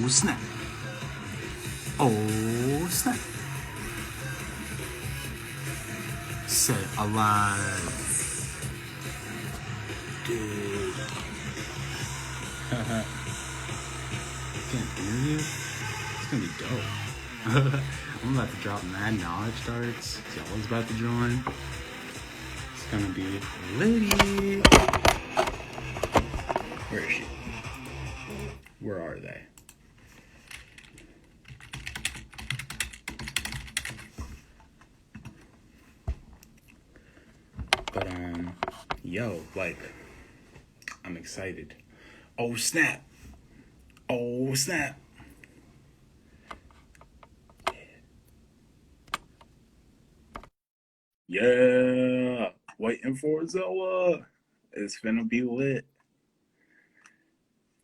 snap. Oh snap. Say alive. Dude. Get an interview? It's gonna be dope. I'm about to drop mad knowledge darts. Y'all's about to join. It's gonna be litty. Where is she? Where are they? But yo, like, I'm excited. Oh snap! Oh snap! Yeah, waiting for Zoa. It's finna be lit.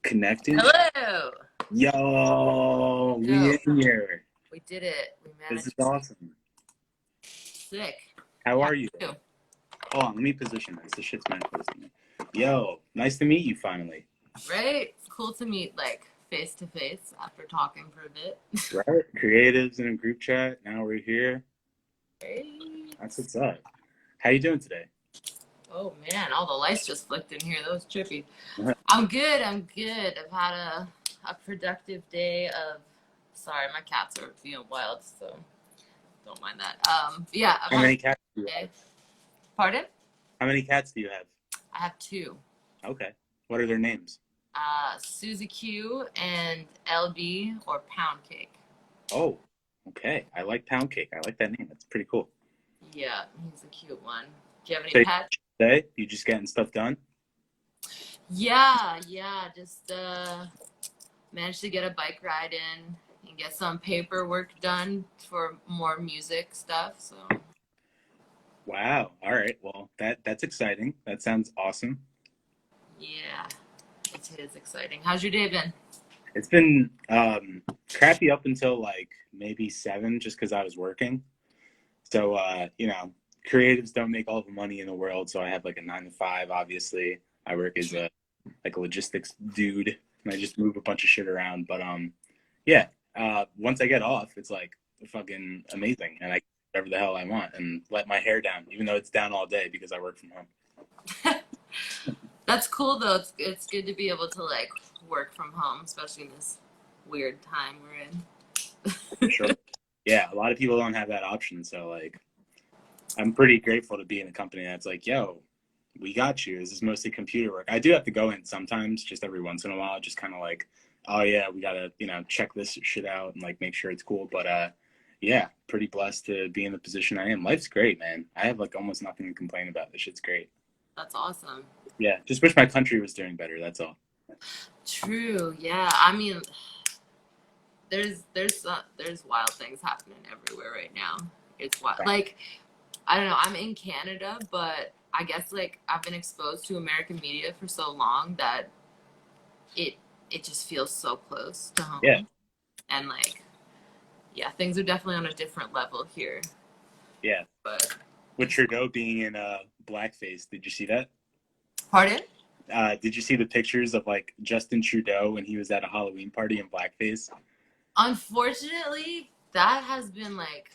Connecting. Hello. Yo, we Yo, in here. we did it. We This is managed. awesome. Sick. How How are you? are you? Hold on, let me position this. This shit's meant close to me. Yo, nice to meet you finally. Right? It's cool to meet like face to face after talking for a bit. Right? Creatives in a group chat. Now we're here. Right? That's what's up. How you doing today? Oh man, all the lights just flicked in here. That was trippy. I'm good. I'm good. I've had a productive day of. Sorry, my cats are being wild, so don't mind that. Yeah, I've How had many a cats do you day. have? Pardon? How many cats do you have? I have two. Okay. What are their names? Suzy Q and LB or Pound Cake. Oh, okay. I like pound cake. I like that name. That's pretty cool. Yeah, he's a cute one. Do you have any So pets? today, you just getting stuff done? Yeah, just managed to get a bike ride in and get some paperwork done for more music stuff. So Wow. All right. Well, that's exciting. That sounds awesome. yeah, it is exciting. How's your day been? It's been crappy up until like maybe 7, just because I was working. So creatives don't make all the money in the world. So I have like a 9 to 5. Obviously, I work as a like a logistics dude, and I just move a bunch of shit around. But yeah. Once I get off, it's like fucking amazing, and I can do whatever the hell I want and let my hair down, even though it's down all day because I work from home. That's cool though. It's good to be able to like work from home, especially in this weird time we're in. For sure. Yeah, a lot of people don't have that option. So like, I'm pretty grateful to be in a company that's like, yo, we got you. This is mostly computer work. I do have to go in sometimes, just every once in a while, just kind of like, oh yeah, we gotta, check this shit out and like make sure it's cool. But yeah, pretty blessed to be in the position I am. Life's great, man. I have like almost nothing to complain about. This shit's great. That's awesome. Yeah, just wish my country was doing better. That's all. True. Yeah. I mean, there's wild things happening everywhere right now. It's wild. Like I don't know. I'm in Canada, but I guess like I've been exposed to American media for so long that it it just feels so close to Yeah, home. And like yeah, things are definitely on a different level here. yeah. But With Trudeau being in blackface, did you see that? pardon? Did you see the pictures of like Justin Trudeau when he was at a Halloween party in blackface? Unfortunately, that has been like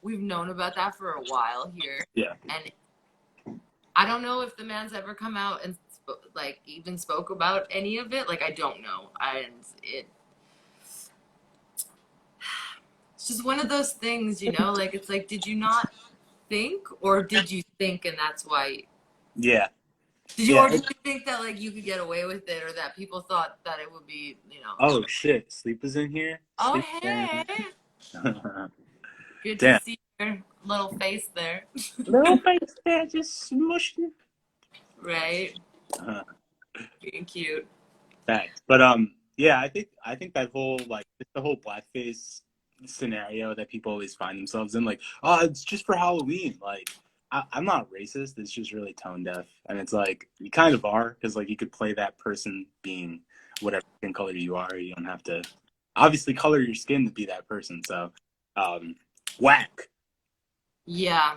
we've known about that for a while here, Yeah. and I don't know if the man's ever come out and like even spoke about any of it. Like I don't know, and it's just one of those things, you know. Like it's like, did you not think, or did you think, and that's why? Yeah. Did you, Yeah. or did you think that like you could get away with it, or that people thought that it would be, you know? Oh shit, Sleep is in here. Oh Sleep. hey, good to Damn. see your little face there. Little face there just smushing. Right, Uh, being cute. Thanks. But yeah, I think that whole like just the whole blackface scenario that people always find themselves in, like, oh, it's just for Halloween. Like, I'm not racist. It's just really tone deaf, and it's like you kind of are because like you could play that person being whatever skin color you are. You don't have to obviously color your skin to be that person. So, whack. Yeah,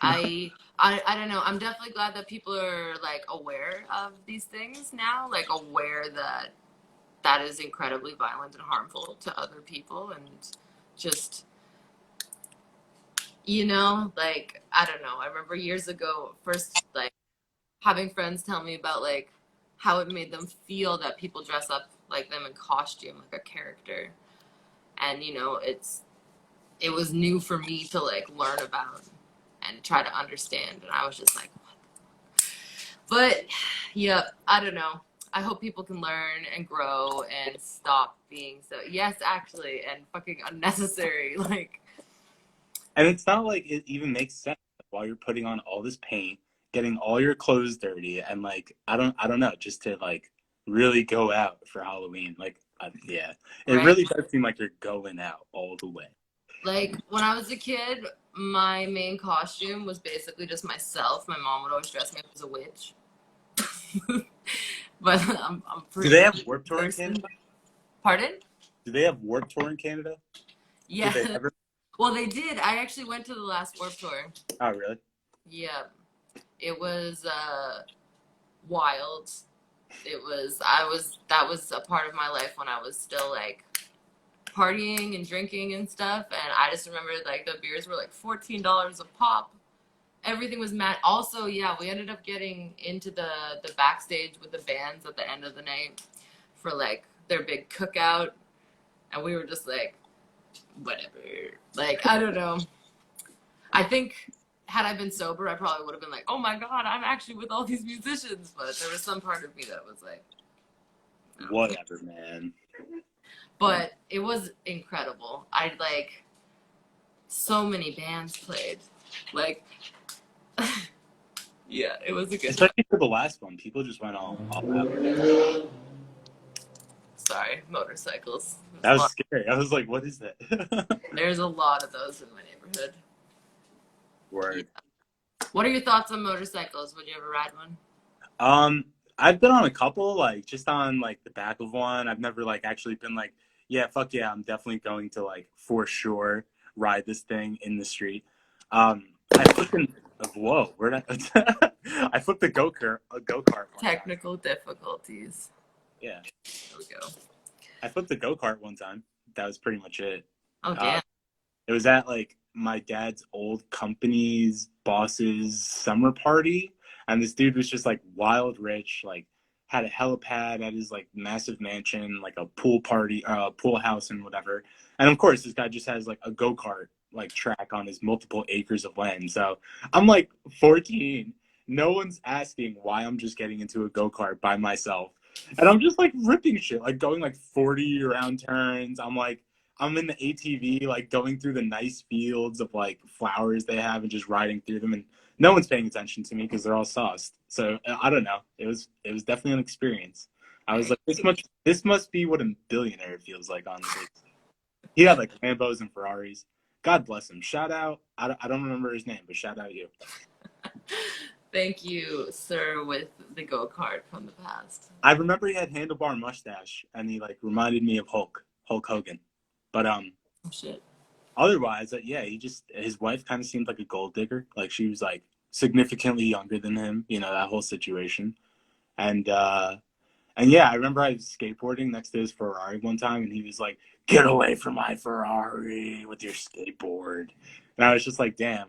I don't know. I'm definitely glad that people are like aware of these things now, like aware that that is incredibly violent and harmful to other people. And just, like, I don't know. I remember years ago, first, like, having friends tell me about, like, how it made them feel that people dress up like them in costume, like a character. And, it was new for me to, like, learn about and try to understand. And I was just like, but yeah, I don't know. I hope people can learn and grow and stop being so, yes, actually, and fucking unnecessary. Like, And it's not like it even makes sense while you're putting on all this paint, getting all your clothes dirty, and like I don't know, just to like really go out for Halloween. Like yeah, it right? really does seem like you're going out all the way. Like, when I was a kid, my main costume was basically just myself. My mom would always dress me up as a witch. But I'm Do pretty they much have Warped a Tour in person. Canada? Pardon? Do they have Warped Tour in Canada? Did they Yeah. ever? Well, they did. I actually went to the last Warped Tour. Oh, really? Yeah. It was wild. That was a part of my life when I was still like partying and drinking and stuff. And I just remember like the beers were like $14 a pop. Everything was mad. Also, yeah, we ended up getting into the backstage with the bands at the end of the night for like their big cookout, and we were just like, whatever. Like, I don't know. I think had I been sober, I probably would have been like, oh my god, I'm actually with all these musicians. But there was some part of me that was like, no. Whatever, man. But it was incredible. I like so many bands played. Like, yeah, it was a good time. Especially for the last one, people just went all out. Sorry, motorcycles. That was scary. I was like, what is that? There's a lot of those in my neighborhood. Word. Yeah. What are your thoughts on motorcycles? Would you ever ride one? I've been on a couple, like just on like the back of one. I've never like actually been like, yeah, fuck yeah, I'm definitely going to like for sure ride this thing in the street. I freaking whoa, where did I? I flipped a go kart one time. Technical difficulties. Yeah, There we go. I flipped a go kart one time. That was pretty much it. Oh, Uh, damn. it was at like my dad's old company's boss's summer party, and this dude was just like wild rich, like had a helipad at his like massive mansion, like a pool party, pool house, and whatever. And of course, this guy just has like a go kart like track on his multiple acres of land. So I'm like 14. No one's asking why I'm just getting into a go kart by myself, and I'm just like ripping shit, like going like 40 around turns. I'm in the ATV, like going through the nice fields of like flowers they have and just riding through them, and no one's paying attention to me because they're all sauced. So I don't know. It was definitely an experience. I was like, this must be what a billionaire feels like. Honestly, he had like Lambos and Ferraris. God bless him. Shout out. I don't remember his name, but shout out you. Thank you, sir, with the go kart from the past. I remember he had handlebar mustache, and he like reminded me of Hulk Hogan. But Oh, shit. otherwise, yeah, his wife kind of seemed like a gold digger. Like she was like significantly younger than him. That whole situation. And and yeah, I remember I was skateboarding next to his Ferrari one time, and he was like, "Get away from my Ferrari with your skateboard." And I was just like, "Damn,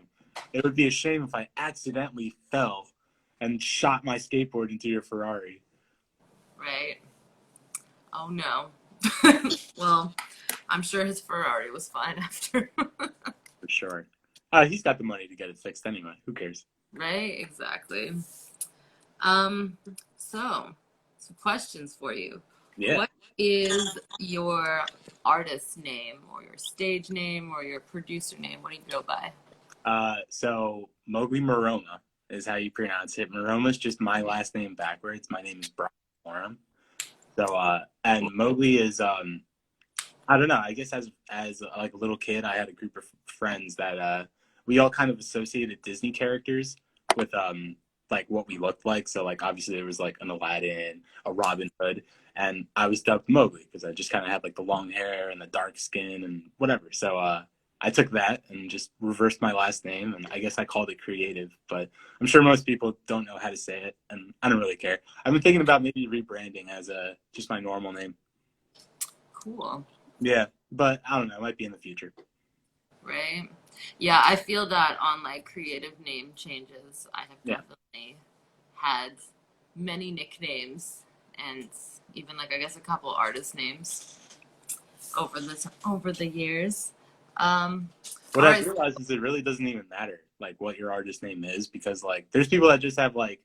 it would be a shame if I accidentally fell and shot my skateboard into your Ferrari." Right. Oh, no. Well, I'm sure his Ferrari was fine after. For sure. He's got the money to get it fixed anyway. Who cares? Right? Exactly. Um, so, some questions for you. Yeah. What is your artist name or your stage name or your producer name? What do you go by? So Mowgli Maroma is how you pronounce it. Maroma's just my last name backwards. My name is Brian Morum. So and Mowgli is I don't know. I guess as like a little kid, I had a group of friends that we all kind of associated Disney characters with like what we looked like. So like obviously there was like an Aladdin, a Robin Hood, and I was dubbed Mowgli because I just kind of had like the long hair and the dark skin and whatever. So I took that and just reversed my last name, and I guess I called it Creative. But I'm sure most people don't know how to say it, and I don't really care. I've been thinking about maybe rebranding as just my normal name. Cool. Yeah, but I don't know. It might be in the future. Right? Yeah, I feel that on like creative name changes. I have Yeah, definitely had many nicknames and even like I guess a couple artist names over the years. Um, what all I've right. realized is it really doesn't even matter like what your artist name is because like there's people that just have like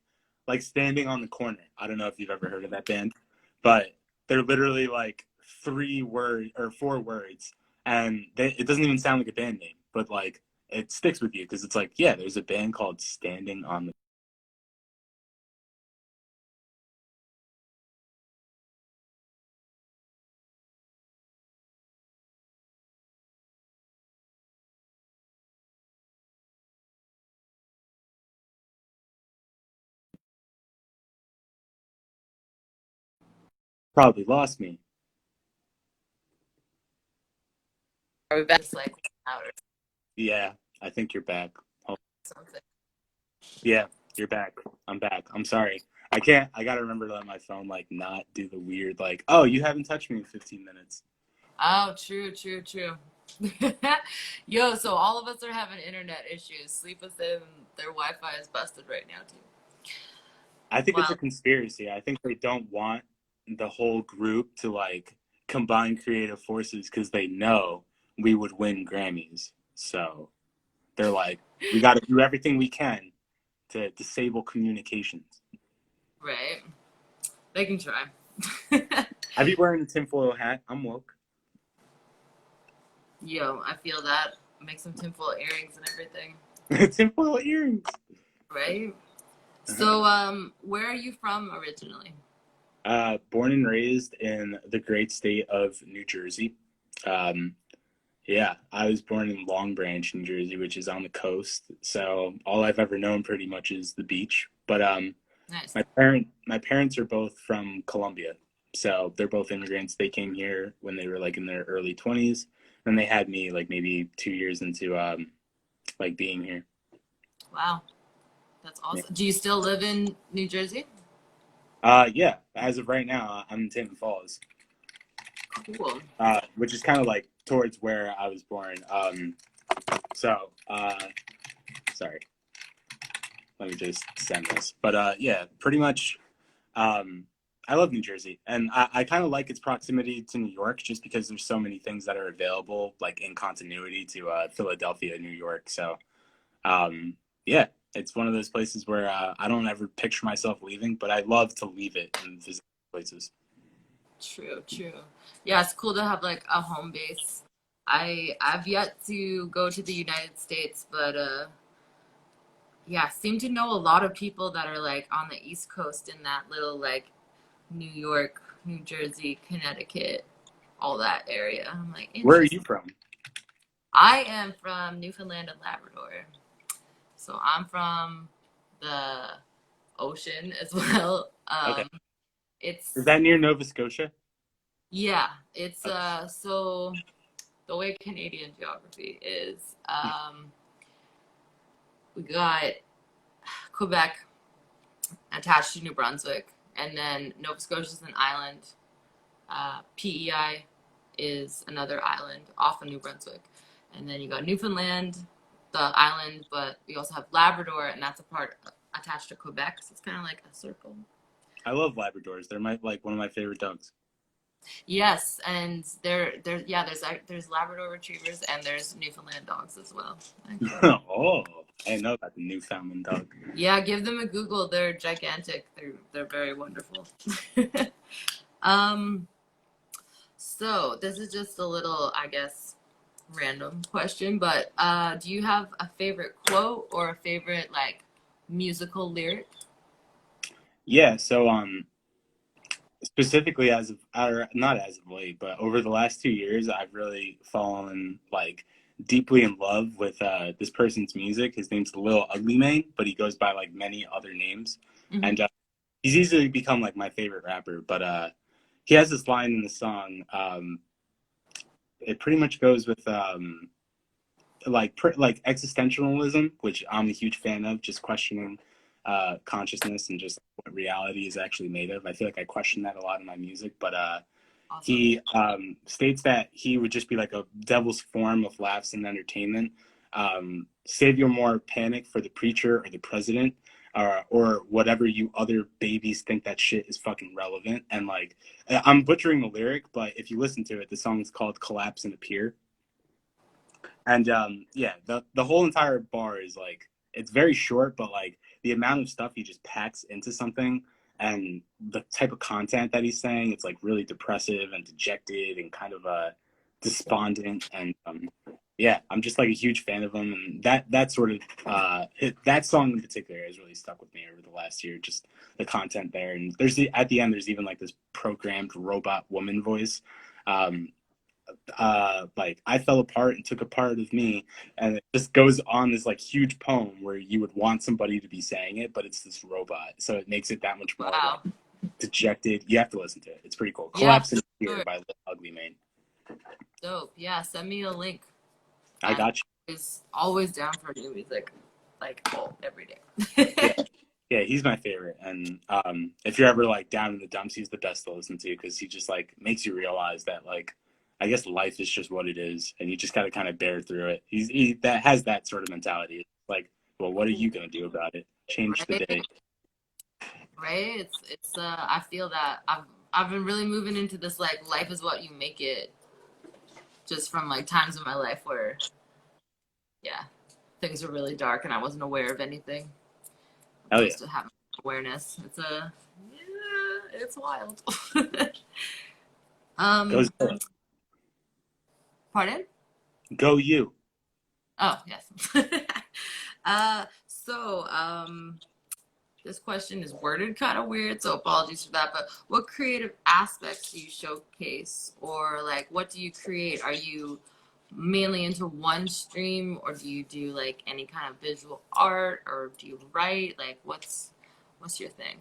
standing on the corner. I don't know if you've ever heard of that band, but they're literally like 3 word or 4 words, and it doesn't even sound like a band name, but like it sticks with you because it's like yeah, there's a band called Standing on the. Probably lost me. Are we back? Just like out or Yeah, I think you're back. Oh, something. yeah, you're back. I'm back. I'm sorry. I can't. I gotta remember to let my phone like not do the weird like. Oh, you haven't touched me in 15 minutes. Oh, true, true, true. Yo, so all of us are having internet issues. Sleep with them. Their Wi-Fi is busted right now too. I think it's a Well, conspiracy. I think they don't want the whole group to like combine creative forces because they know we would win Grammys. So they're like, we got to do everything we can to disable communications. right. They can try. Have you wearing a tinfoil hat? I'm woke. Yo, I feel that. Make some tinfoil earrings and everything. Tinfoil earrings. Right? So, where are you from originally? Born and raised in the great state of New Jersey. Um, Yeah, I was born in Long Branch, New Jersey, which is on the coast. So all I've ever known pretty much is the beach. But Nice. my parents are both from Colombia. So they're both immigrants. They came here when they were like in their early 20s, and they had me like maybe 2 years into like being here. Wow, that's Yeah. awesome. Do you still live in New Jersey? Yeah, as of right now, I'm in Tinton Falls, Cool. which is kind of like towards where I was born. So sorry, let me just send this. But yeah, pretty much I love New Jersey, and I kind of like its proximity to New York, just because there's so many things that are available, like in continuity to Philadelphia, New York. So, um, yeah, it's one of those places where I don't ever picture myself leaving, but I love to leave it and visit places. True, true. Yeah, it's cool to have like a home base. I've yet to go to the United States, but yeah, seem to know a lot of people that are like on the East Coast in that little like New York, New Jersey, Connecticut, all that area. I'm like, Where are interesting. you from? I am from Newfoundland and Labrador. So I'm from the ocean as well. Okay, is It's that near Nova Scotia? yeah, it's Okay. so the way Canadian geography is, we got Quebec attached to New Brunswick, and then Nova Scotia is an island. PEI is another island off of New Brunswick, and then you got Newfoundland, the island, but we also have Labrador, and that's a part attached to Quebec. So it's kind of like a circle. I love Labradors. They're my like one of my favorite dogs. Yes, and yeah, there's Labrador retrievers and there's Newfoundland dogs as well. Actually, Oh, I know about the Newfoundland dog. yeah, give them a Google. They're gigantic. They're very wonderful. um, so this is just a little, I guess, random question, but do you have a favorite quote or a favorite like musical lyric? Yeah, so specifically as of or not as of late, but over the last 2 years, I've really fallen like deeply in love with this person's music. His name's Lil Ugly Mane, but he goes by like many other names, Hmm. and he's easily become like my favorite rapper. But he has this line in the song. It pretty much goes with like existentialism, which I'm a huge fan of, just questioning consciousness and just what reality is actually made of. I feel like I question that a lot in my music, but Awesome. He states that he would just be like a devil's form of laughs and entertainment. Save your more panic for the preacher or the president, or whatever you other babies think that shit is fucking relevant. And like, I'm butchering the lyric, but if you listen to it, the song is called "Collapse and Appear." And yeah, the whole entire bar is like, it's very short, but like the amount of stuff he just packs into something, and the type of content that he's saying, it's like really depressive and dejected and kind of despondent. And yeah, I'm just like a huge fan of him, and that sort of that song in particular has really stuck with me over the last year. Just the content there, and at the end there's even like this programmed robot woman voice. Um, like I fell apart and took a part of me, and it just goes on this like huge poem where you would want somebody to be saying it, but it's this robot, so it makes it that much more like Wow. dejected. You have to listen to it. It's pretty cool. Yeah, Collapse in Fear sure. by Lil Ugly Mane. Dope. Yeah, send me a link. I I'm got you. always down for new music, like every Yeah, day. yeah, he's my favorite. And if you're ever like down in the dumps, he's the best to listen to because he just like makes you realize that like I guess life is just what it is, and you just got to kind of bear through it. He that has that sort of mentality. It's like, well, what are you gonna do about it? Change the day. Right? Right? It's I feel that I've been really moving into this like life is what you make it, just from like times in my life where yeah, things were really dark and I wasn't aware of anything. Hell yeah, Opposed to having awareness. Yeah, it's wild. go um Pardon? go you. Oh, yes. So this question is worded kind of weird, so apologies for that. But what creative aspects do you showcase, or like what do you create? Are you mainly into one stream, or do you do like any kind of visual art, or do you write? Like, what's your thing?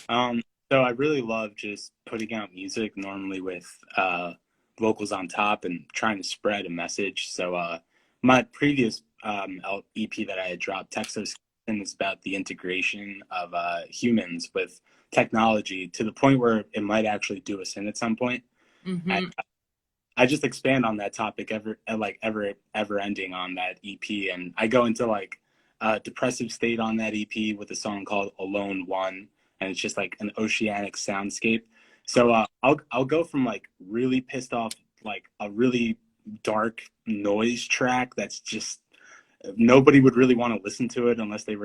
Um, so I really love just putting out music normally with vocals on top and trying to spread a message. So my previous EP that I had dropped, Texas, is about the integration of humans with technology to the point where it might actually do us in at some point. And Mm-hmm. I just expand on that topic ever ending on that EP, and I go into like a depressive state on that EP with a song called Alone One, and it's just like an oceanic soundscape. So I'll go from like really pissed off, like a really dark noise track that's just nobody would really want to listen to it unless they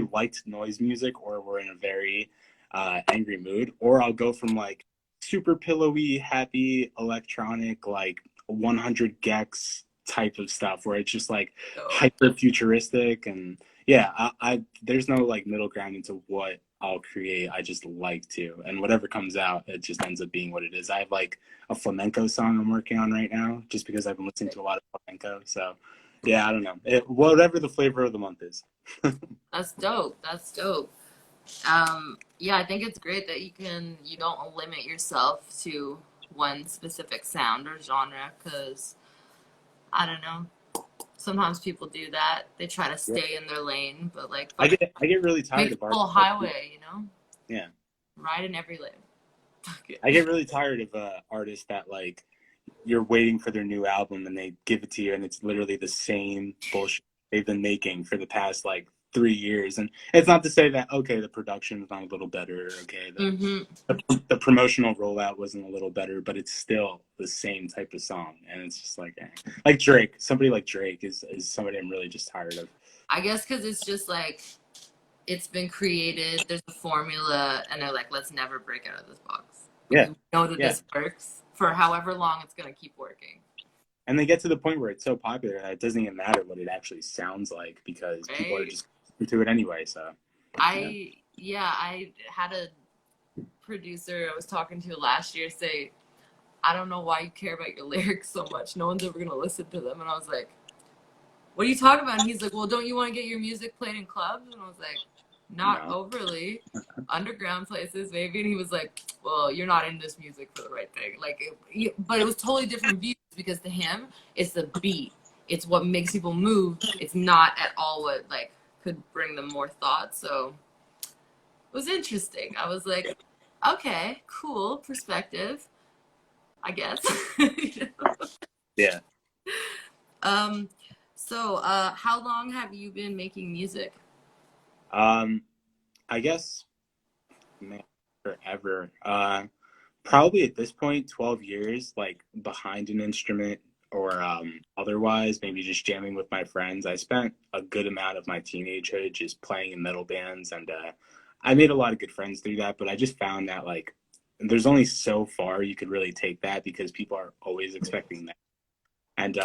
liked noise music or were in a very angry mood. Or I'll go from like super pillowy, happy electronic, like 100 gex type of stuff where it's just like So hyper futuristic. And yeah, I there's no like middle ground into what I'll create. I just like to, and whatever comes out, it just ends up being what it is. I have like a flamenco song I'm working on right now, just because I've been listening to a lot of flamenco. So yeah, I don't know. Whatever the flavor of the month is. that's dope. That's dope. Yeah, I think it's great that you don't limit yourself to one specific sound or genre, because I don't know. Sometimes people do that. They try to Yeah. stay in their lane, but like I fuck it, get I get really make tired the of artists full that highway, you know? yeah. Ride in every lane. Fuck I it. get really tired of artists that like you're waiting for their new album and they give it to you and it's literally the same bullshit they've been making for the past like 3 years. And it's not to say that okay, the production's not a little better, okay, Mm-hmm. the promotional rollout wasn't a little better, but it's still the same type of song. And it's just like like Drake, somebody like Drake is somebody I'm really just tired of. I guess because it's just like it's been created. There's a formula, and they're like, let's never break out of this box. Yeah. We know that Yeah. this works for however long it's gonna keep working. And they get to the point where it's so popular that it doesn't even matter what it actually sounds like because people are Right? just into it anyway. So, yeah. I had a producer I was talking to last year say, I don't know why you care about your lyrics so much. No one's ever gonna listen to them. And I was like, what are you talking about? And he's like, well, don't you want to get your music played in clubs? And I was like, not No. overly. Underground places, maybe. And he was like, well, you're not in this music for the right thing. But it was totally different views, because to him, it's the beat. It's what makes people move. It's not at all what like could bring them more thought. So it was interesting. I was like, okay, cool perspective. I guess. You know? Yeah. Um, how long have you been making music? Um, I guess, man, forever. Probably at this point, 12 years, like behind an instrument or otherwise, maybe just jamming with my friends. I spent a good amount of my teenagehood just playing in metal bands, and I made a lot of good friends through that. But I just found that like there's only so far you could really take that because people are always expecting that. And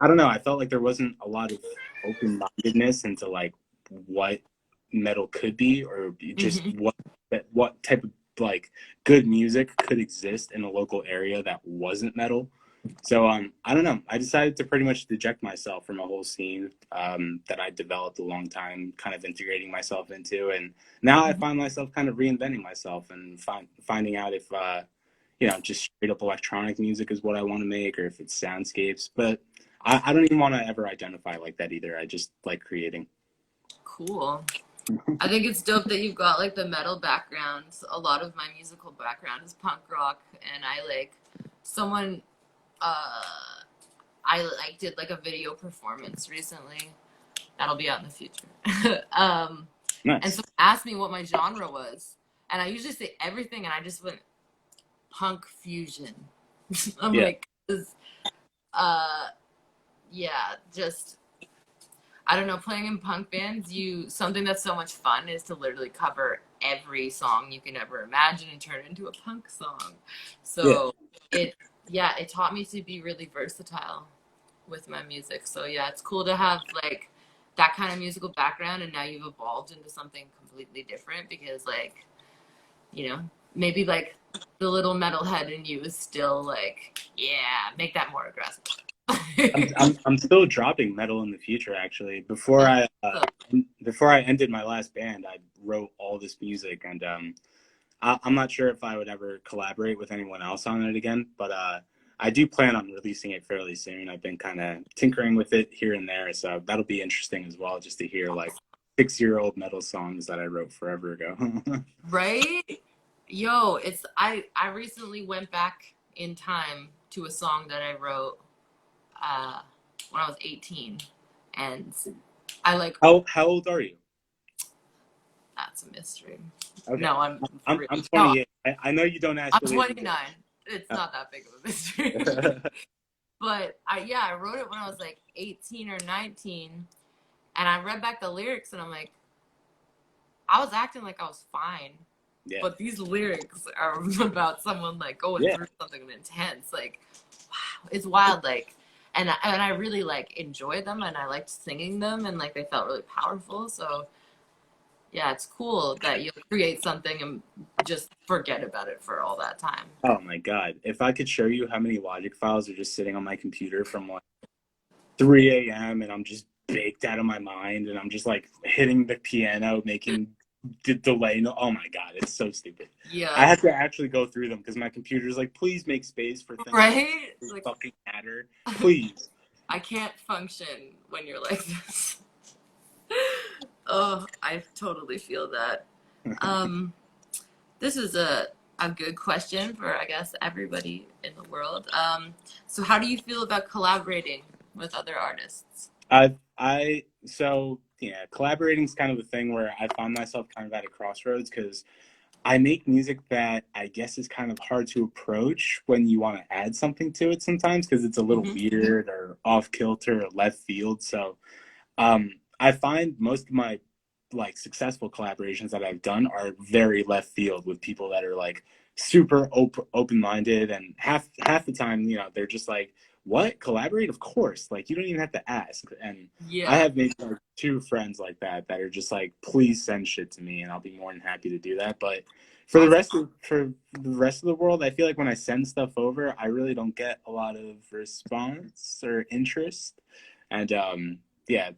I don't know, I felt like there wasn't a lot of open mindedness into like what metal could be or just Hmm. what type of like good music could exist in a local area that wasn't metal. So I don't know. I decided to pretty much deject myself from a whole scene that I developed a long time, kind of integrating myself into, and now I find myself kind of reinventing myself and finding out if just straight up electronic music is what I want to make, or if it's soundscapes. But I don't even want to ever identify like that either. I just like creating. Cool. I think it's dope that you've got like the metal backgrounds. A lot of my musical background is punk rock, and I like someone. Uh, I like did like a video performance recently. That'll be out in the future. And Nice. someone asked me what my genre was, and I usually say everything, and I just went punk fusion. I'm Yeah. like, uh, yeah, just I don't know. Playing in punk bands, something that's so much fun is to literally cover every song you can ever imagine and turn it into a punk song. Yeah. So it, yeah, it taught me to be really versatile with my music. So yeah, it's cool to have like that kind of musical background, and now you've evolved into something completely different because like, maybe like the little metalhead in you is still like, yeah, make that more aggressive. I'm still dropping metal in the future. Actually, That's before I ended my last band, I wrote all this music, and I'm not sure if I would ever collaborate with anyone else on it again. But I do plan on releasing it fairly soon. I've been kind of tinkering with it here and there, so that'll be interesting as well, just to hear like 6-year-old metal songs that I wrote forever ago. right. Yo, I recently went back in time to a song that I wrote uh when I was 18, and I like How old are you? that's a mystery. Okay, No, I'm I'm really no, 28. I know you don't ask I'm the ladies. 29. It's Uh, not that big of a mystery. But I wrote it when I was like 18 or 19, and I read back the lyrics and I'm like, I was acting like I was fine, yeah, but these lyrics are about someone like going yeah. through something intense. Like, wow, it's wild. Like, and I really like enjoyed them, and I liked singing them, and like they felt really powerful. So yeah, it's cool that you'll create something and just forget about it for all that time. Oh my God. If I could show you how many Logic files are just sitting on my computer from like 3 a.m. and I'm just baked out of my mind and I'm just like hitting the piano, making delay. No, oh my God, it's so stupid. I Yeah, have to actually go through them because my computer's like, please make space for things that right. don't Like fucking matter. Please. I can't function when you're like this. Oh, I totally feel that. Um, this is a good question for I guess everybody in the world. So how do you feel about collaborating with other artists? So yeah, collaborating is kind of a thing where I find myself kind of at a crossroads because I make music that I guess is kind of hard to approach when you want to add something to it sometimes because it's a little Hmm. weird or off kilter or left field. So I find most of my like successful collaborations that I've done are very left field with people that are like super open minded, and half the time, they're just like, "What? Collaborate? Of course!" Like you don't even have to ask. And I Yeah. have maybe like two friends like that are just like, "Please send shit to me, and I'll be more than happy to do that." But Awesome. for the rest of the world, I feel like when I send stuff over, I really don't get a lot of response or interest, and yeah,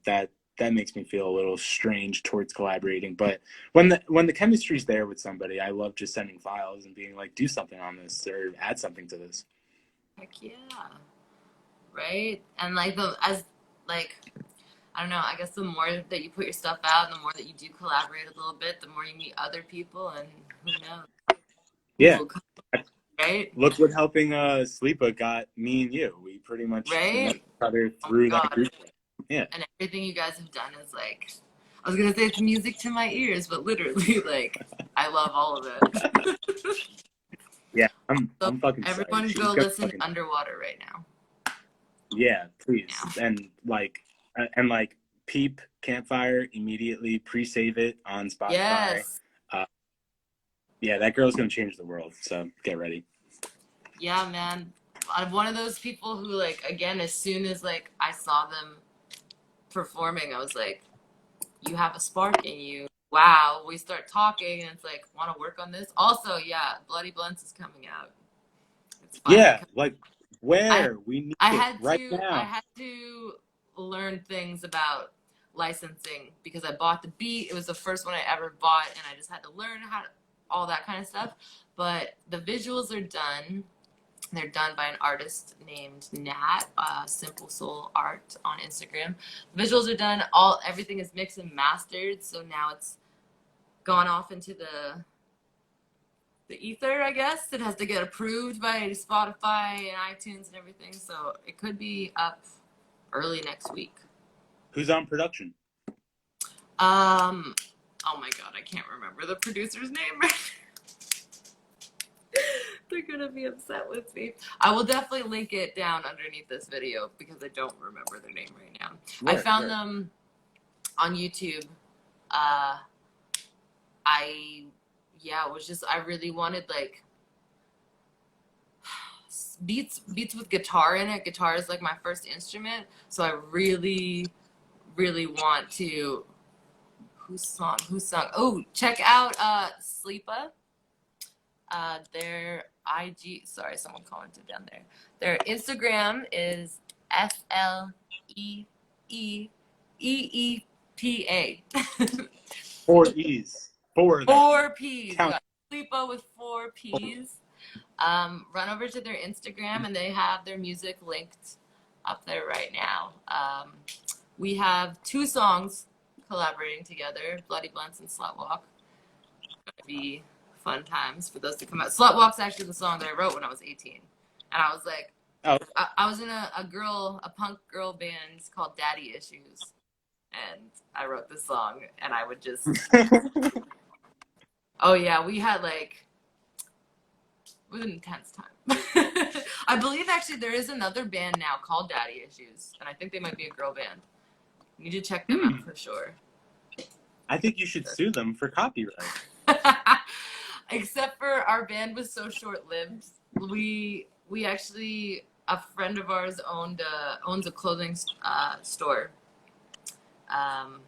that makes me feel a little strange towards collaborating. But when the chemistry's there with somebody, I love just sending files and being like, do something on this or add something to this. Heck yeah. Right? And like the as like I don't know, I guess the more that you put your stuff out and the more that you do collaborate a little bit, the more you meet other people and who knows who Yeah, will come. right? Look what helping Sleepa got me and you. We pretty much met Right? each other Oh my through that God. group. Yeah. And everything you guys have done is like, I was gonna say it's music to my ears, but literally, like, I love all of it. Yeah. So I'm fucking psyched. everyone She's go gonna listen to fucking Underwater right now. yeah, please. Yeah. And like Peep Campfire immediately pre-save it on Spotify. Yes. Uh, yeah, that girl's gonna change the world. So get ready. Yeah, man. I'm one of those people who, like, again, as soon as like I saw them performing, I was like, you have a spark in you. Wow. We start talking, and it's like, want to work on this? Also, yeah, Bloody Blunts is coming out. It's finally Yeah, coming. like I where we need I it had right I now. had to learn things about licensing because I bought the beat. It was the first one I ever bought, and I just had to learn how to, all that kind of stuff. But the visuals are done. They're done by an artist named Nat, Simple Soul Art on Instagram. The visuals are done. Everything is mixed and mastered. So now it's gone off into the ether, I guess. It has to get approved by Spotify and iTunes and everything. So it could be up early next week. Who's on production? Um, oh my God, I can't remember the producer's name. They're gonna be upset with me. I will definitely link it down underneath this video because I don't remember their name right now. I Word, found word. them on YouTube. Uh, I yeah, it was just I really wanted like beats with guitar in it. Guitar is like my first instrument, so I really want to. Who's song? Oh, check out Sleepa. Their IG, sorry, someone commented down there. Their Instagram is SLEEEPA. Four E's. Four of them. Four P's. You Count. got Sleepa with four P's. Run over to their Instagram and they have their music linked up there right now. We have two songs collaborating together, Bloody Blunts and Slut Walk. It's gonna be fun times for those to come out. Slut Walk's actually the song that I wrote when I was 18. And I was like, Oh. I was in a punk girl band called Daddy Issues. And I wrote this song and I would just, oh yeah, we had like, it was an intense time. I believe actually there is another band now called Daddy Issues. And I think they might be a girl band. You need to check them out for sure. I think you should sue them for copyright. Except for our band was so short-lived. We actually a friend of ours owns a clothing store, um,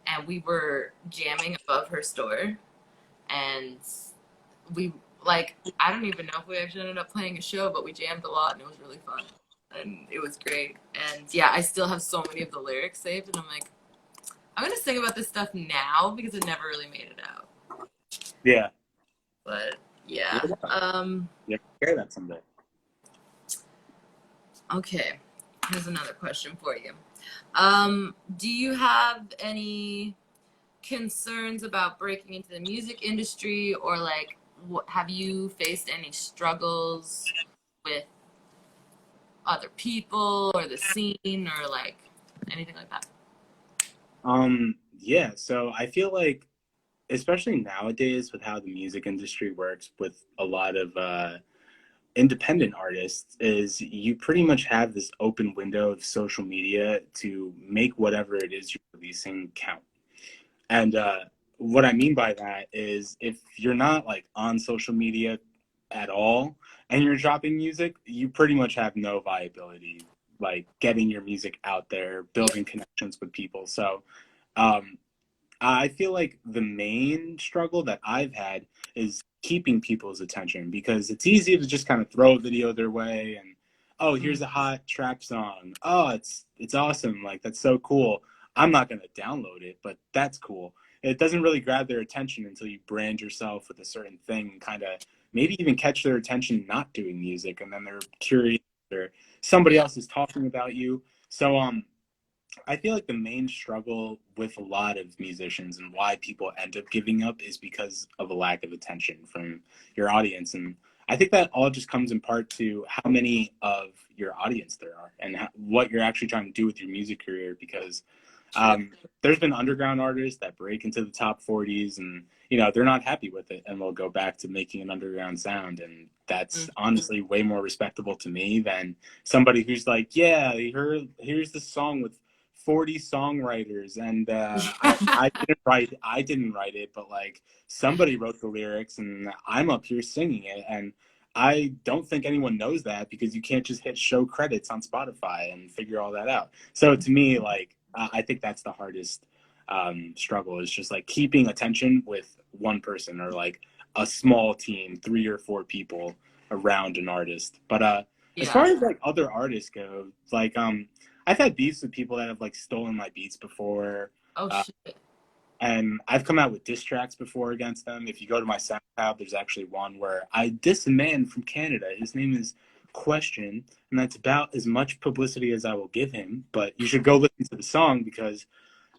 and we were jamming above her store, and we like I don't even know if we actually ended up playing a show, but we jammed a lot and it was really fun, and it was great. And yeah, I still have so many of the lyrics saved, and I'm like, I'm gonna sing about this stuff now because it never really made it out. Yeah. But yeah. Yeah, hear that someday. Okay. Here's another question for you. Do you have any concerns about breaking into the music industry, or like, have you faced any struggles with other people or the scene or like anything like that? Yeah, so I feel like especially nowadays with how the music industry works with a lot of independent artists is you pretty much have this open window of social media to make whatever it is you're releasing count. And what I mean by that is if you're not like on social media at all and you're dropping music, you pretty much have no viability, like getting your music out there, Yeah. building connections with people. So um, I feel like the main struggle that I've had is keeping people's attention because it's easy to just kind of throw a video their way and oh, here's a hot trap song. Oh, it's awesome. Like that's so cool. I'm not going to download it, but that's cool. It doesn't really grab their attention until you brand yourself with a certain thing and kind of maybe even catch their attention not doing music and then they're curious or somebody Yeah. else is talking about you. So I feel like the main struggle with a lot of musicians and why people end up giving up is because of a lack of attention from your audience. And I think that all just comes in part to how many of your audience there are and what you're actually trying to do with your music career. Because True. there's been underground artists that break into the top 40s and, you know, they're not happy with it and they'll go back to making an underground sound. And that's honestly way more respectable to me than somebody who's like, yeah, here's the song with 40 songwriters and I didn't write it, but like somebody wrote the lyrics and I'm up here singing it. And I don't think anyone knows that because you can't just hit show credits on Spotify and figure all that out. So to me, like, I think that's the hardest struggle is just like keeping attention with one person or like a small team, 3 or 4 people around an artist. But as far Yeah. as like other artists go, like I've had beefs with people that have like stolen my beats before. Oh Uh, shit. and I've come out with diss tracks before against them. If you go to my SoundCloud, there's actually one where I diss a man from Canada. His name is Question, and that's about as much publicity as I will give him. But you should go listen to the song because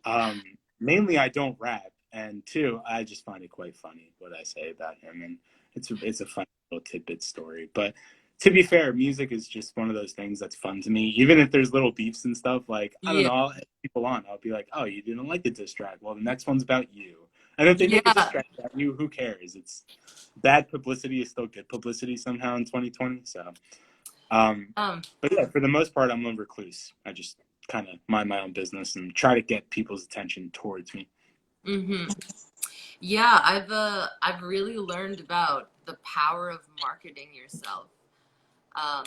um, mainly I don't rap, and two, I just find it quite funny what I say about him, and it's a fun little tidbit story. But to be fair, music is just one of those things that's fun to me. Even if there's little beefs and stuff, like I don't Yeah. know, I'll have people on. I'll be like, "Oh, you didn't like the diss track? Well, the next one's about you." And if they make a diss Yeah. track about you, who cares? It's bad publicity is still good publicity somehow in 2020. So, um, Um. but yeah, for the most part, I'm a recluse. I just kind of mind my own business and try to get people's attention towards me. Mhm. Yeah, I've really learned about the power of marketing yourself. Um,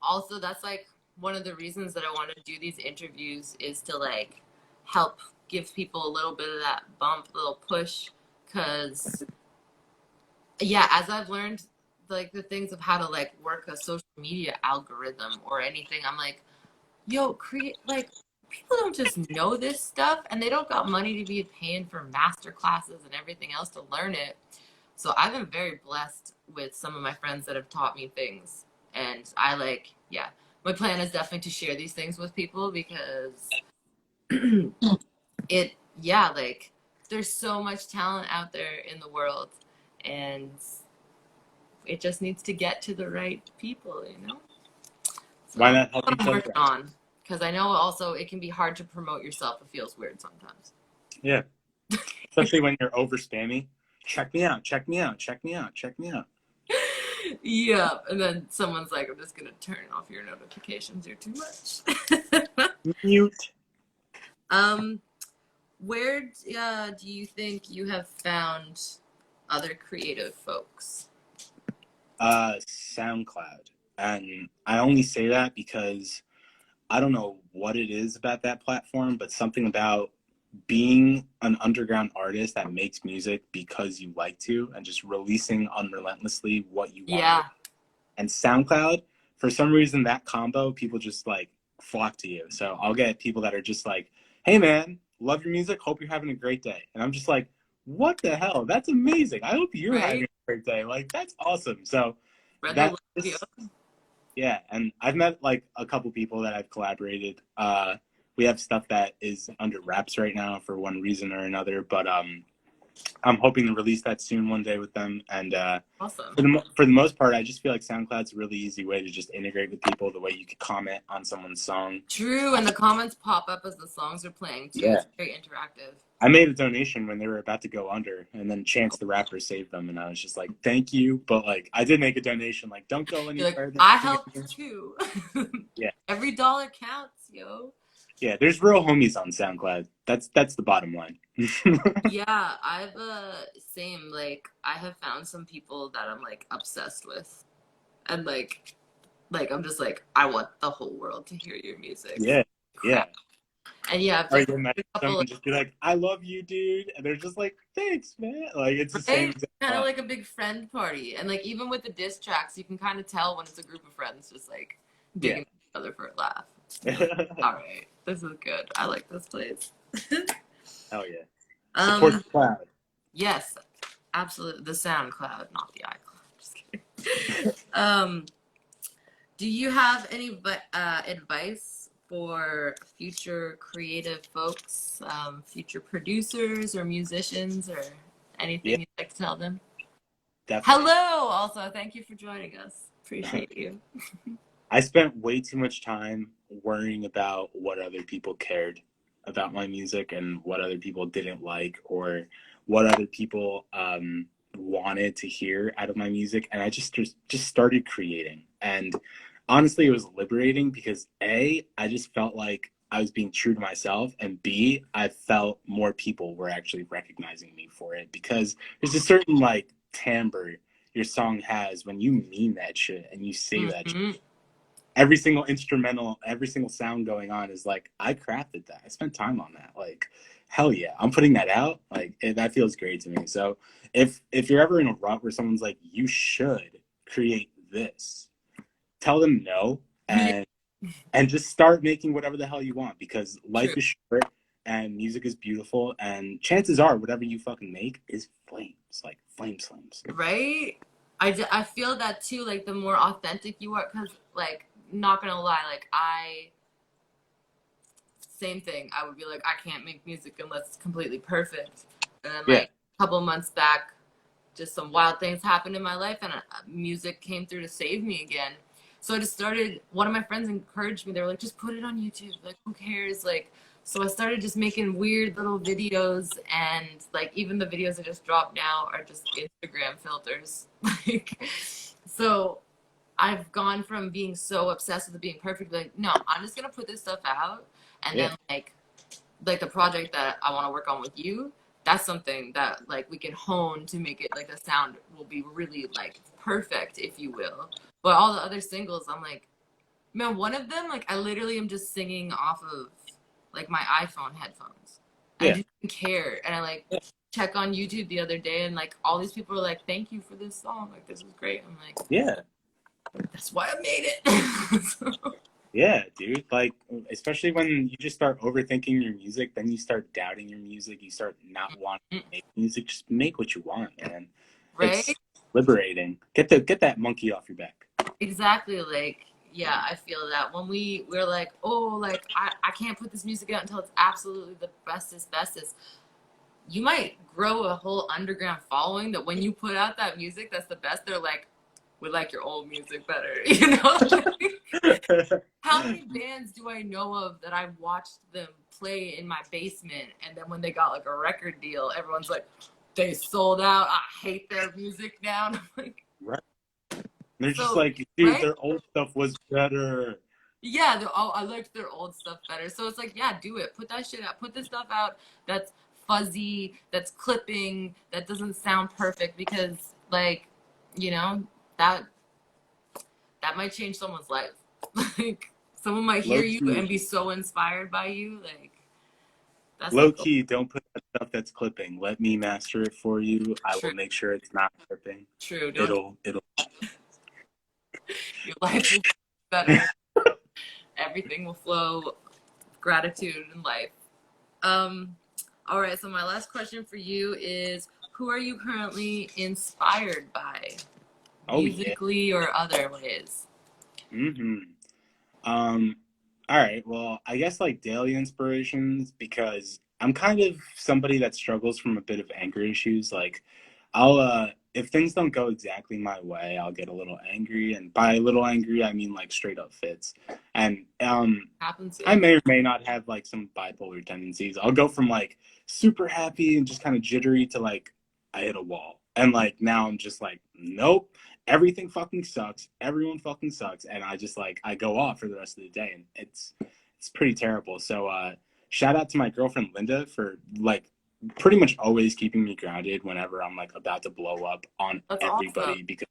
Also, that's like one of the reasons that I want to do these interviews is to like help give people a little bit of that bump, little push, because yeah, as I've learned like the things of how to like work a social media algorithm or anything, I'm like, yo, create like people don't just know this stuff and they don't got money to be paying for master classes and everything else to learn it. So I've been very blessed with some of my friends that have taught me things. And I like, yeah, my plan is definitely to share these things with people because it, yeah, like there's so much talent out there in the world and it just needs to get to the right people, you know? So Why that's not help what each I'm other working out? on because I know also it can be hard to promote yourself. It feels weird sometimes. Yeah, especially when you're over spammy. Check me out. Check me out. Check me out. Check me out. Yeah, and then someone's like, "I'm just gonna turn off your notifications. You're too much." Mute. um, where do you think you have found other creative folks? SoundCloud, and I only say that because I don't know what it is about that platform, but something about being an underground artist that makes music because you like to and just releasing unrelentlessly what you want to release. Yeah, And SoundCloud, for some reason, that combo, people just like flock to you. So I'll get people that are just like, hey man, love your music. Hope you're having a great day. And I'm just like, what the hell? That's amazing. I hope you're having right. a great day. Like, that's awesome. So Spread the that love. Yo. just yeah, and I've met like a couple people that I've collaborated. We have stuff that is under wraps right now for one reason or another, but I'm hoping to release that soon one day with them. And Awesome. for the most part, I just feel like SoundCloud's a really easy way to just integrate with people. The way you could comment on someone's song. True, and the comments pop up as the songs are playing too. Yeah, It's very interactive. I made a donation when they were about to go under, and then Chance the Rapper saved them, and I was just like, thank you, but like I did make a donation. Like, don't go any You're like, further. I helped too. Yeah. Every dollar counts, yo. Yeah, there's real homies on SoundCloud. That's the bottom line. Yeah, I've same like I have found some people that I'm like obsessed with. And like I'm just like I want the whole world to hear your music. Yeah, yeah. Crap. And yeah, I've Or definitely you met a them couple and just be like, "I love you, dude," and they're just like, "Thanks, man." Like it's the same right? exact Kind of vibe. like a big friend party. And like even with the diss tracks, you can kind of tell when it's a group of friends just like Yeah. digging each other for a laugh. You're like, all right, this is good. I like this place. Hell yeah. Support the cloud. Yes, absolutely. The SoundCloud, not the iCloud. Just kidding. Um, do you have any advice for future creative folks, future producers or musicians or Yeah. anything you'd like to tell them? definitely. Hello, also. Thank you for joining us. Appreciate you. I spent way too much time worrying about what other people cared about my music and what other people didn't like or what other people wanted to hear out of my music, and I just started creating. And honestly, it was liberating because A, I just felt like I was being true to myself, and B, I felt more people were actually recognizing me for it because there's a certain like timbre your song has when you mean that shit and you say that shit. Hmm. Every single instrumental, every single sound going on is like, I crafted that. I spent time on that. Like, hell yeah, I'm putting that out. Like, that feels great to me. So if you're ever in a rut where someone's like, you should create this, tell them no, Yeah, and just start making whatever the hell you want because true. life is short and music is beautiful and chances are whatever you fucking make is flames, like flames. Right? I feel that too. Like, the more authentic you are, because, like, not gonna lie, like, same thing. I would be like, I can't make music unless it's completely perfect. And then, Yeah, like, a couple months back, just some wild things happened in my life, and music came through to save me again. So I just started. One of my friends encouraged me. They were like, "Just put it on YouTube. Like, who cares?" Like, so I started just making weird little videos, and like even the videos I just dropped now are just Instagram filters. Like, so I've gone from being so obsessed with it being perfect, like, no, I'm just gonna put this stuff out, and yeah, then like the project that I want to work on with you, that's something that like we can hone to make it like the sound will be really like perfect, if you will. But all the other singles, I'm like, man, one of them, like I literally am just singing off of like my iPhone headphones. I yeah, didn't care. And I like check on YouTube the other day and like all these people are like, thank you for this song. Like this was great. I'm like, yeah. that's why I made it. So, Yeah, dude. Like, especially when you just start overthinking your music, then you start doubting your music. You start not wanting to make music. Just make what you want, man. It's right? liberating. Get that monkey off your back. Exactly. Like, yeah, I feel that when we're like, oh, like I can't put this music out until it's absolutely the bestest. You might grow a whole underground following that when you put out that music that's the best, they're like, we like your old music better. You know? Like, how many bands do I know of that I watched them play in my basement, and then when they got like a record deal, everyone's like, they sold out. I hate their music now. And I'm like, Right. They're just so, like, dude, right? their old stuff was better. Yeah, I liked their old stuff better. So it's like, yeah, do it. Put that shit out. Put this stuff out that's fuzzy, that's clipping, that doesn't sound perfect because, like, you know, that that might change someone's life. Like, someone might hear Low you key, and be so inspired by you. Like, that's the low goal. key. Don't put that stuff that's clipping. Let me master it for you. I True, will make sure it's not clipping. true. Don't It'll. your life will be better. Everything will flow. Gratitude in life. Um, all right, so my last question for you is who are you currently inspired by, Oh yeah. musically or other ways? Mm-hmm. Um, all right. Well, I guess like daily inspirations because I'm kind of somebody that struggles from a bit of anger issues. Like, I'll if things don't go exactly my way, I'll get a little angry, and by a little angry, I mean like straight up fits. And Happens, I yeah. may or may not have like some bipolar tendencies. I'll go from like super happy and just kind of jittery to like I hit a wall. And like now I'm just like, nope, everything fucking sucks. Everyone fucking sucks. And I just like I go off for the rest of the day and it's pretty terrible. So shout out to my girlfriend Linda for like pretty much always keeping me grounded whenever I'm like about to blow up on That's awesome. everybody because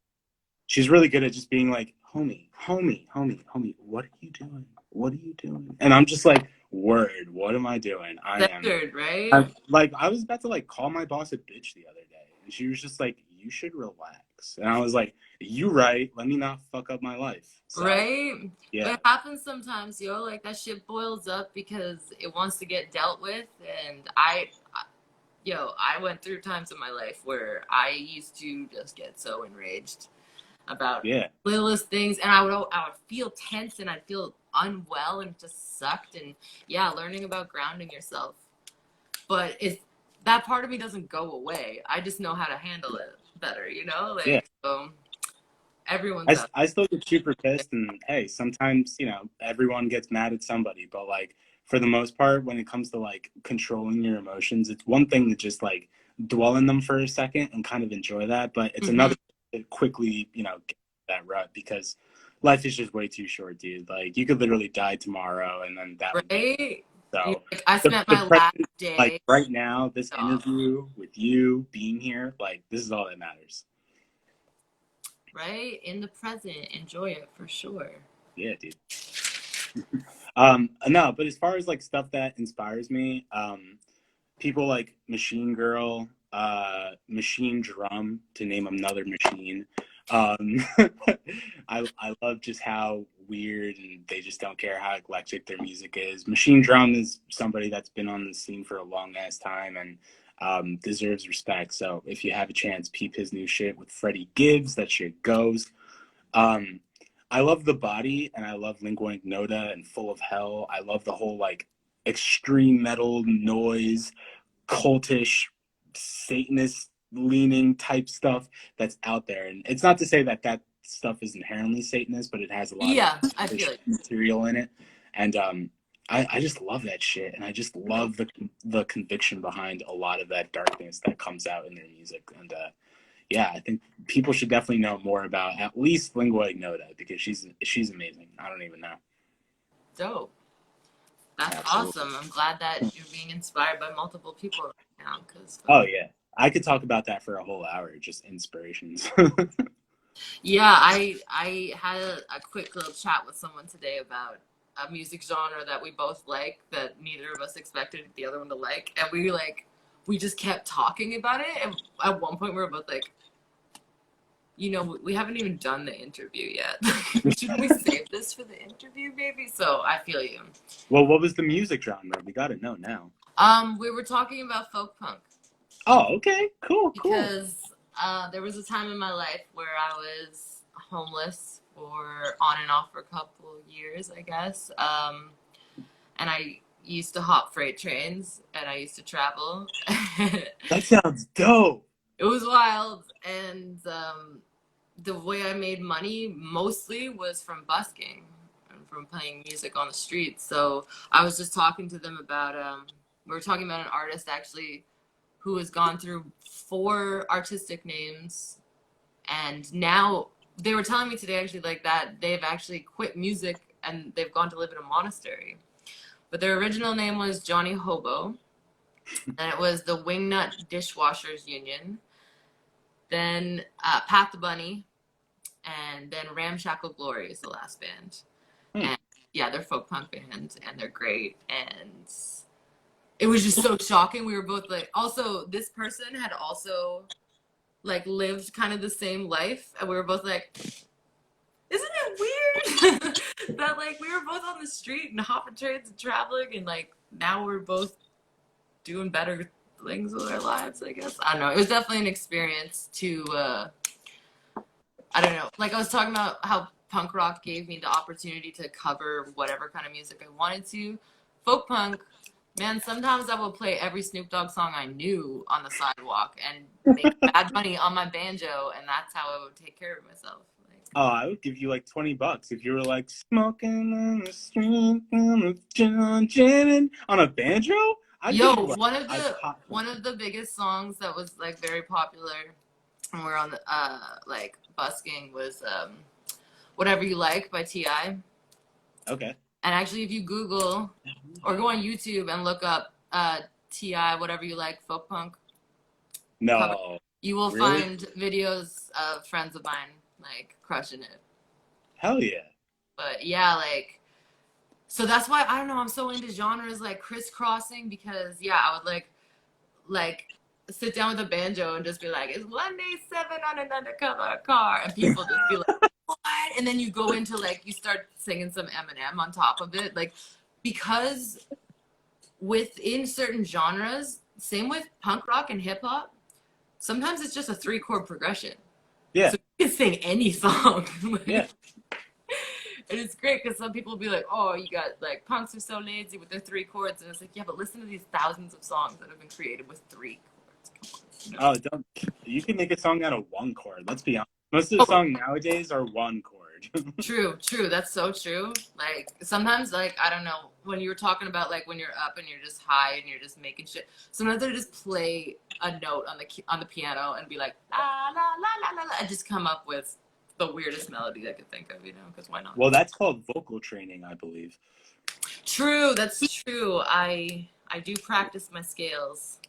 she's really good at just being like, homie, what are you doing? What are you doing? And I'm just like, word, what am I doing? Centered, right? I'm like, I was about to like call my boss a bitch the other day. And she was just like, you should relax. And I was like, you right. Let me not fuck up my life. So Right? But yeah, it happens sometimes, yo. Like that shit boils up because it wants to get dealt with. And I went through times in my life where I used to just get so enraged about yeah, littlest things, and I would feel tense and I'd feel unwell and it just sucked. And yeah, learning about grounding yourself, but if that part of me doesn't go away, I just know how to handle it. better, you know? Yeah. Like, so everyone's out. I still get super pissed, and hey, sometimes everyone gets mad at somebody, but like for the most part, when it comes to like controlling your emotions, it's one thing to just like dwell in them for a second and kind of enjoy that, but it's Mm-hmm. another to quickly get that rut because life is just way too short, dude. Like you could literally die tomorrow, and then that would be Right? You're so. like, I The spent the my last present, like day. right now, this Off. interview with you being here, like this is all that matters. Right? In the present, enjoy it for sure. Yeah, dude. No, but as far as like stuff that inspires me, people like Machine Girl, Machine Drum, to name another machine. Um, I love just how weird and they just don't care how eclectic their music is. Machine Drum is somebody that's been on the scene for a long ass time and deserves respect. So if you have a chance, peep his new shit with Freddie Gibbs. That shit goes. Um, I love the body and I love Lingua Ignota and Full of Hell. I love the whole like extreme metal noise, cultish, Satanist leaning type stuff that's out there. And it's not to say that that stuff is inherently Satanist, but it has a lot of Yeah, I feel cultish it. material in it. And I just love that shit. And I just love the conviction behind a lot of that darkness that comes out in their music. And yeah, I think people should definitely know more about at least Lingua Ignota because she's amazing. I don't even know. Dope. That's Absolutely. awesome. I'm glad that you're being inspired by multiple people right now. Cause Oh yeah, I could talk about that for a whole hour. Just inspirations. yeah, I had a quick little chat with someone today about a music genre that we both like that neither of us expected the other one to like, and we just kept talking about it, and at one point we were both like, we haven't even done the interview yet. Shouldn't we save this for the interview, maybe? So I feel you. Well, what was the music genre? We got to know now. We were talking about folk punk Oh, okay, cool, cool. because there was a time in my life where I was homeless for on and off for a couple years, I guess. And I used to hop freight trains and I used to travel. That sounds dope. It was wild, and the way I made money mostly was from busking and from playing music on the streets. So I was just talking to them about we were talking about an artist actually who has gone through 4 artistic names, and now they were telling me today actually like that they've actually quit music and they've gone to live in a monastery. But their original name was Johnny Hobo, and it was the Wingnut Dishwashers Union. Then Pat the Bunny, and then Ramshackle Glory is the last band. Hmm. And yeah, they're folk punk band, and they're great. And it was just so shocking. We were both like, also, this person had also like lived kind of the same life, and we were both like, isn't it weird that like we were both on the street and hopping trains and traveling, and like now we're both doing better things with our lives, I guess. I don't know. It was definitely an experience to I don't know. Like I was talking about how punk rock gave me the opportunity to cover whatever kind of music I wanted to. Folk punk, man, sometimes I will play every Snoop Dogg song I knew on the sidewalk and make bad money on my banjo, and that's how I would take care of myself. Like, Oh, I would give you like $20 if you were like smoking on the street with John Jennon on a banjo. I'd give yo, you like one of a the pot. one of the biggest songs that was like very popular when we were on the like busking was Whatever You Like by T.I. Okay. And actually, if you Google or go on YouTube and look up T.I. Whatever You Like folk punk cover, No, you will really? find videos of friends of mine like crushing it. Hell yeah. But yeah, like so that's why I don't know. I'm so into genres like crisscrossing because yeah, I would like sit down with a banjo and just be like, "It's 187 on an undercover car," and people just be like, "What?" And then you go into like you start singing some Eminem on top of it, like because within certain genres, same with punk rock and hip hop, sometimes it's just a 3-chord progression. Yeah, So you can sing any song. yeah. And it's great because some people will be like, oh, you got like punks are so lazy with their 3 chords. And it's like, yeah, but listen to these thousands of songs that have been created with 3 chords. Oh, don't. You can make a song out of one chord. Let's be honest. Most of the Oh, songs nowadays are one chord. true, true. That's so true. Like sometimes, like I don't know, when you were talking about like when you're up and you're just high and you're just making shit. Sometimes I just play a note on the piano and be like la la la la la la, and just come up with the weirdest melody I could think of, you know? Because why not? Well, that's called vocal training, I believe. True, that's true. I do practice my scales,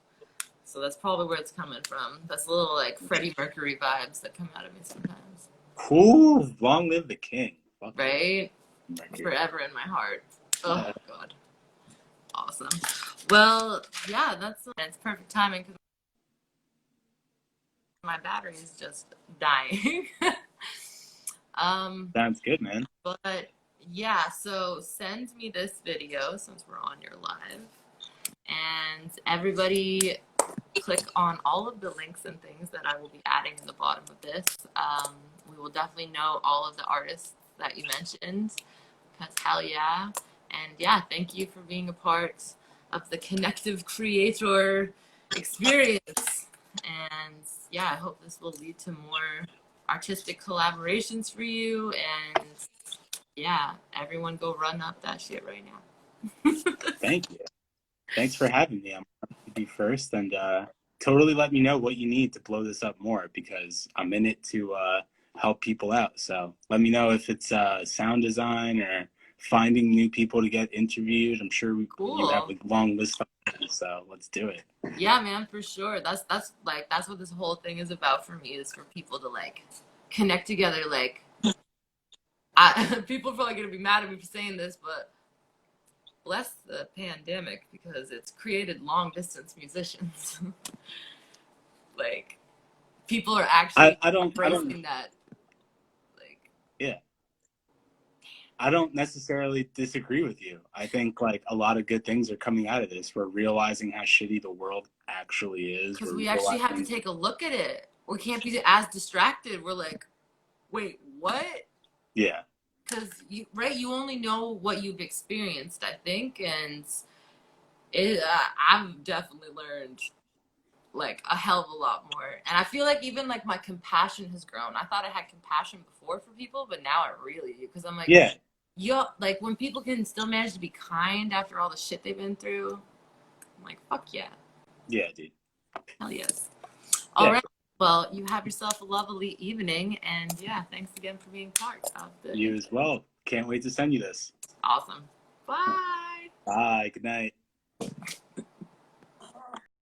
so that's probably where it's coming from. That's a little like Freddie Mercury vibes that come out of me sometimes. Cool. Long live the king. Fuck yeah. Right? Mercury. Forever in my heart. Oh Yeah. God, awesome. Well, yeah, it's perfect timing because my battery is just dying. um, Sounds good, man. but yeah, so send me this video since we're on your live, and everybody click on all of the links and things that I will be adding in the bottom of this. We will definitely know all of the artists that you mentioned, because hell yeah. And yeah, thank you for being a part of the Connective Creator experience. And yeah, I hope this will lead to more artistic collaborations for you. And yeah, everyone go run up that shit right now. Thank you. Thanks for having me. I'm happy to be first, and totally let me know what you need to blow this up more because I'm in it to help people out. So let me know if it's sound design or finding new people to get interviewed. I'm sure you have Cool. a long list of them, so let's do it. Yeah, man, for sure. That's what this whole thing is about for me, is for people to like connect together. Like people are probably gonna be mad at me for saying this, but bless the pandemic because it's created long distance musicians. Like people are actually I don't, embracing that. Like yeah. I don't necessarily disagree with you. I think like a lot of good things are coming out of this. We're realizing how shitty the world actually is. because We're we actually have to realizing, take a look at it. We can't be as distracted. We're like, wait, what? yeah, Because you only know what you've experienced, I think, and I've definitely learned like a hell of a lot more. And I feel like even like my compassion has grown. I thought I had compassion before for people, but now I really do, because I'm like, yeah, yo, like when people can still manage to be kind after all the shit they've been through, I'm like, fuck yeah, yeah, dude. hell yes. All Yeah, right. Well, you have yourself a lovely evening, and yeah, thanks again for being part of the you as well. Can't wait to send you this. awesome. Bye. Bye. Good night.